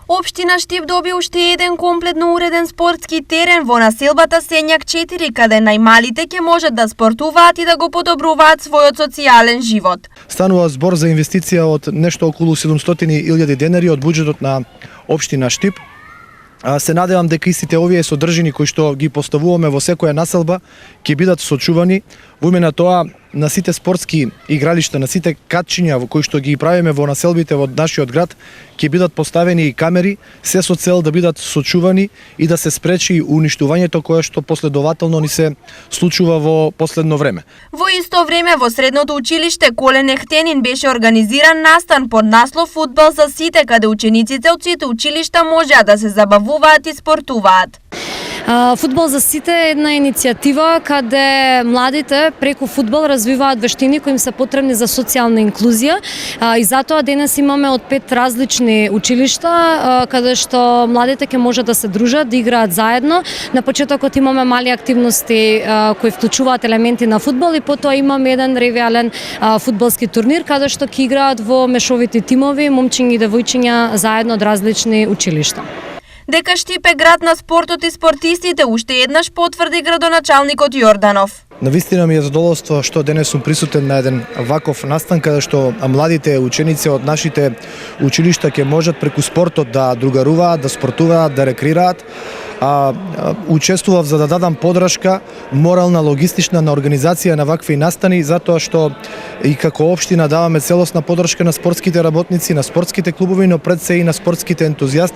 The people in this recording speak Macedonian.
Општина Штип доби уште еден комплетно уреден спортски терен во населбата Сењак 4, каде најмалите ќе можат да спортуваат и да го подобруваат својот социјален живот. Станува збор за инвестиција од нешто околу 700.000 денари од буџетот на општина Штип. Се надевам дека истите овие содржини кои што ги поставуваме во секоја населба ќе бидат сочувани. Во име на тоа, на сите спортски игралишта, на сите катчиња во кои што ги правиме во населбите во нашиот град, ќе бидат поставени и камери, се со цел да бидат сочувани и да се спречи уништувањето кое што последователно ни се случува во последно време. Во исто време во средното училиште Колен Ехтенин беше организиран настан под наслов Фудбал за сите, каде учениците од сите училишта можеа да се забавуваат и спортуваат. Фудбал за сите е една иницијатива каде младите преку фудбал развиваат вештини кои им се потребни за социјална инклузија и затоа денес имаме од 5 различни училишта каде што младите ќе можат да се дружат, да играат заедно. На почетокот имаме мали активности кои вклучуваат елементи на фудбал и потоа имаме еден ревиален фудбалски турнир каде што ќе играат во мешовити тимови момчиња и девојчиња заедно од различни училишта. Дека Штип е град на спортот и спортистите, уште еднаш потврди градоначалникот Јорданов. Навистина ми е задоволство што денес сум присутен на еден ваков настан каде што младите ученици од нашите училишта ќе можат преку спортот да другаруваат, да спортуваат, да рекреираат. Учествував за да дадам подршка морална, логистична на организација на вакви настани, затоа што и како општина даваме целосна подршка на спортските работници, на спортските клубови, но пред се и на спортските ентузијасти.